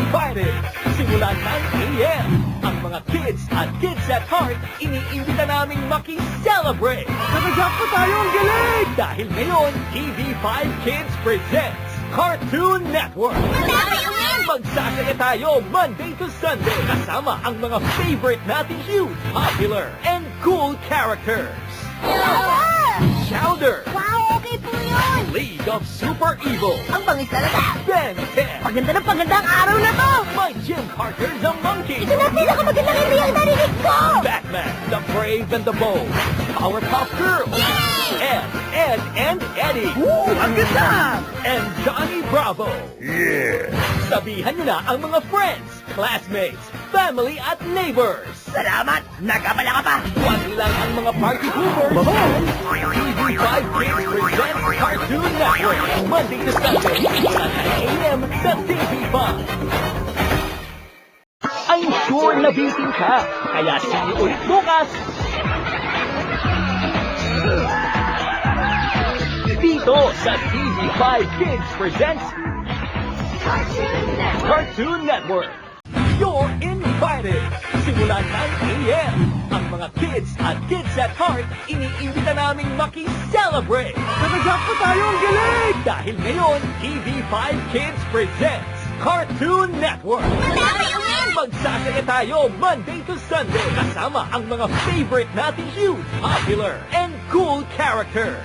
invited. Simula 9 a.m. Ang mga kids at kids at heart, iniimbita naming maki-celebrate. Nakajak pa tayo ang galing! Dahil ngayon, TV5 Kids presents Cartoon Network. Magsasaya tayo Monday to Sunday kasama ang mga favorite nating huge, popular, and cool characters. Chowder! Wow, okay po yun! League of Super Evil! Ang bangis talaga! Ben 10! Paganda ang araw na to! My gym partner, the Monkey! Ito na pinakamagandang idea ang narinig ko! Batman, the Brave and the Bold! Powerpuff Girls! And Ed and Eddie! Woo! Ang ganda! And Johnny Bravo! Yeah! Sabihan nyo na ang mga friends, classmates, family at neighbors! Salamat! Nagkabala ka pa! Huwag lang ang mga party poopers! TV5 Kids presents Cartoon Network! Monday to Sunday, 9 a.m. sa TV5! I'm sure nabitin ka, kaya sige ulit bukas! Dito sa TV5 Kids presents Cartoon Network. You're invited! Simula 9 a.m. Ang mga kids at kids at heart, iniimbita naming maki-celebrate. Nakajak pa tayo ang galing! Dahil ngayon, TV5 Kids presents Cartoon Network. Magsasaya tayo Monday to Sunday kasama ang mga favorite nating huge, popular, and cool characters.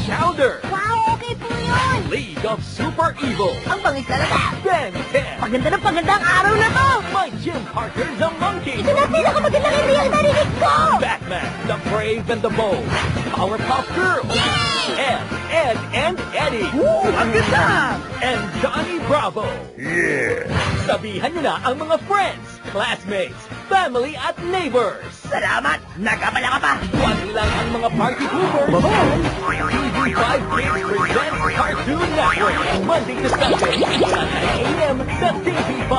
Chowder! Wow, okay po yun! League of Super Evil! Ang bangis talaga! Ben 10! Paganda ang araw na to! My gym partner, the Monkey! Ito na pinakamagandang idea ang narinig ko! Batman, the Brave and the Bold! Powerpuff Girls! And Ed and Eddie! Woo! Ang ganda! And Johnny Bravo! Yeah! Sabihan nyo na ang mga friends, classmates, family at neighbors! Salamat! Nagkabala ka pa! Huwag lang ang mga party poopers! TV5 Kids presents Cartoon Network! Monday to Sunday, 9 a.m. sa TV5!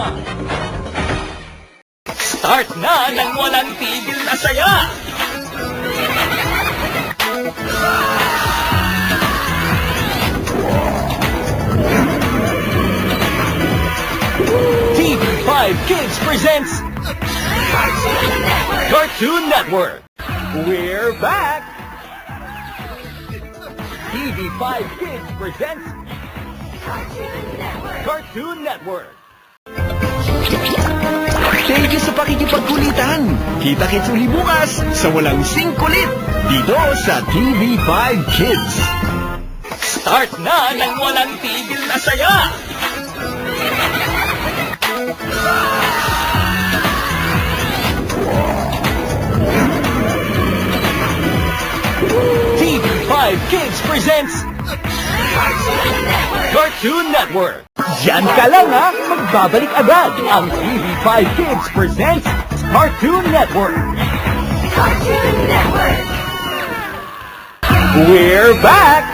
Start na ng walang tigil na saya! TV5 Kids presents Cartoon Network. We're back! TV5 Kids presents Cartoon Network. Thank you sa pakikipagkulitan. Kita-kits uli bukas sa walang singkulit dito sa TV5 Kids. Start na ng walang tigil na saya! TV5 Kids presents Cartoon Network. Diyan ka lang ha, magbabalik agad ang TV5 Kids presents Cartoon Network. Cartoon Network! We're back!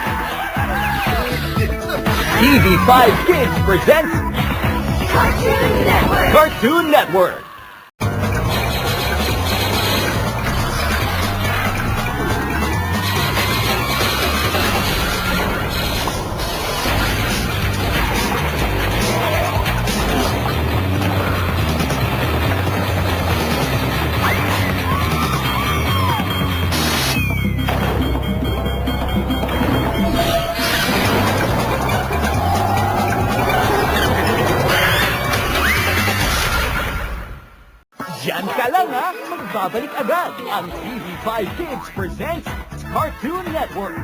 TV5 Kids presents Cartoon Network! Cartoon Network. Diyan ka lang ha, magbabalik agad ang TV5 Kids presents Cartoon Network.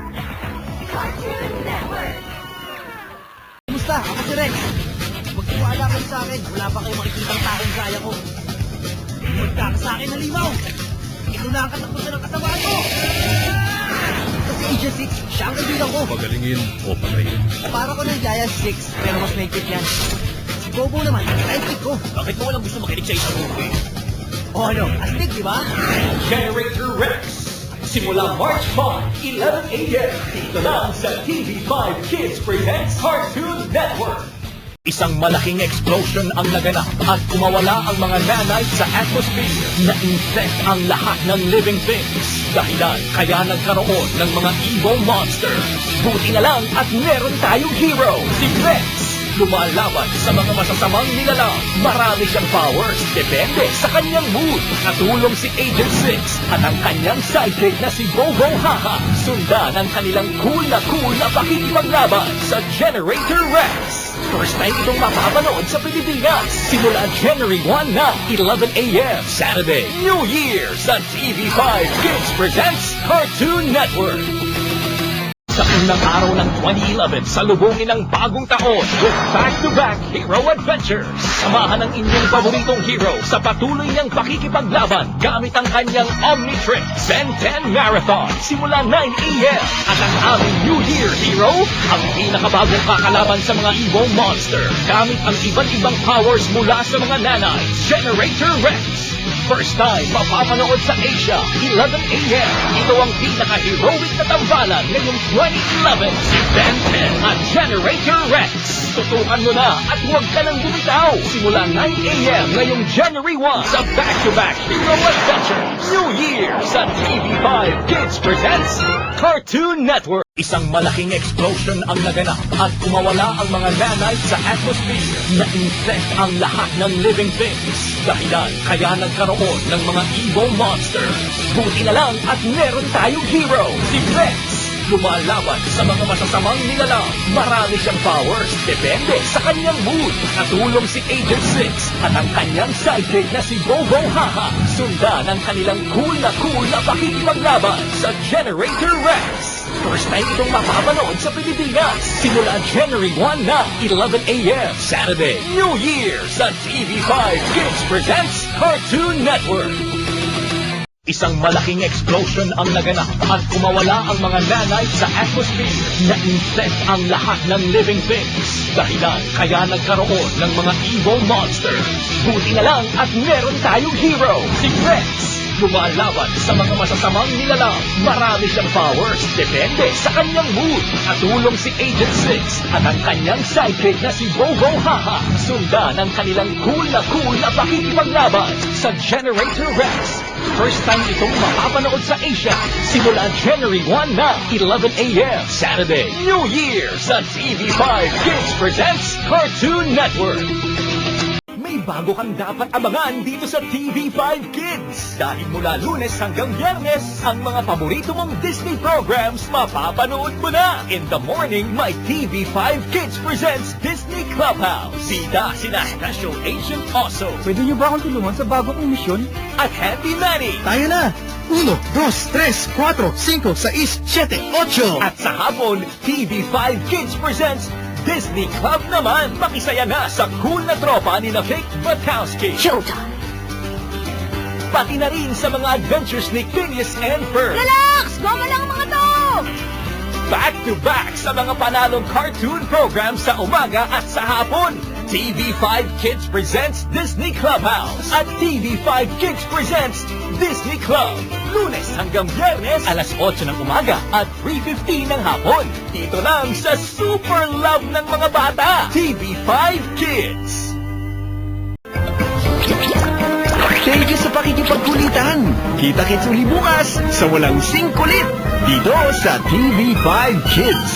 Cartoon Network! Kumusta? Ako si Rex. Magtiwala kayo sa akin. Wala pa kayo makikitang taong kaya ko. Magkaka sa akin halimaw. Ito na ang katapusan ng kasamaan ko. Kasi Agent 6, siya ang kaibigan ko. Pagalingin o patayin. Para ko ng Giant 6, pero mas mahigpit yan. Si Bobo naman, sidekick ko. Bakit mo walang gusto makinig sa isang movie? O ano, astig, di ba? Generator Rex. Simula March 5, 11 a.m. Dito lang sa TV5 Kids presents Cartoon Network. Isang malaking explosion ang naganap at kumawala ang mga nanites sa atmosphere na infect ang lahat ng living things. Dahilan kaya nagkaroon ng mga evil monsters. Buti na lang at meron tayong hero, si Rex. lumalaban sa mga masasamang nilalang. Marami siyang powers, depende sa kanyang mood. Katulong si Agent 6 at ang kanyang sidekick na si Bobo Haha. Sundan ang kanilang cool na pakikipaglaban sa Generator Rex. First time itong mapapanood sa Pilipinas. Simula January 1 na 11 a.m. Saturday, New Year sa TV5 Kids Presents Cartoon Network. Sa unang araw ng 2011, salubungin ang bagong taon with back-to-back hero adventures. Samahan ang inyong paboritong hero sa patuloy niyang pakikipaglaban gamit ang kanyang Omnitrix Ben 10 Marathon simula 9 a.m. At ang aming New Year hero, ang pinakabagong kakalaban sa mga evil monster gamit ang iba't ibang powers mula sa mga nanay, Generator Rex. First time mapapanood sa Asia, 11 a.m. Ito ang pinaka-heroic na tambalan ngayong 2011, si Ben 10 at Generator Rex. Tutukan mo na at huwag ka nang bumitaw. Simula 9 a.m. ngayong January 1 sa back-to-back Hero Adventures New Year sa TV5 Kids Presents Cartoon Network. Isang malaking explosion ang naganap at kumawala ang mga nanay sa atmosphere na infect ang lahat ng living things. Dahilan kaya nagkaroon ng mga evil monsters. Buti na lang at meron tayong hero, si Rex. Lumalaban sa mga masasamang nilalang. Marami siyang powers, depende sa kanyang mood. Katulong si Agent 6 at ang kanyang sidekick na si Bobo Haha. Sundan ang kanilang cool na pakikipaglaban sa Generator Rex. First time itong mapapanood sa Pilipinas. Simula January 1 na 11 a.m. Saturday, New Year sa TV5 Kids Presents Cartoon Network. Isang malaking explosion ang naganap at kumawala ang mga nanay sa atmosphere na infect ang lahat ng living things. Dahilan kaya nagkaroon ng mga evil monsters. Buti na lang at meron tayong hero, si Rex. Lumalaban sa mga masasamang nilalang. Marami siyang powers, depende sa kanyang mood. Katulong si Agent 6 at ang kanyang sidekick na si Bobo Haha. Sundan ang kanilang cool na pakikipaglaban sa Generator Rex. First time itong mapapanood sa Asia. Simula January 1 na 11 a.m. Saturday, New Year sa TV5 Kids Presents Cartoon Network. May bago kang dapat abangan dito sa TV5 Kids. Dahil mula Lunes hanggang Biyernes, ang mga paborito mong Disney programs mapapanood mo na. In the morning, may TV5 Kids presents Disney Clubhouse. Sida sina Special Agent Oso. Pwede niyo ba akong tulungan sa bago kong misyon? At Handy Manny. Tayo na! 1, 2, 3, 4, 5, 6, 7, 8! At sa hapon, TV5 Kids presents Disney Club naman. Makisaya na sa cool na tropa ni na Vic Batowski. Showtime! Pati na rin sa mga adventures ni Phineas and Ferb. Relax! Goma lang mga to! Back-to-back sa mga panalong cartoon programs sa umaga at sa hapon. TV5 Kids presents Disney Clubhouse at TV5 Kids presents Disney Club. Lunes hanggang Biyernes, alas 8 ng umaga at 3:15 ng hapon. Dito lang sa super love ng mga bata, TV5 Kids. Thank you sa pakikipagkulitan. Kita-kits uli bukas sa walang singkulit dito sa TV5 Kids.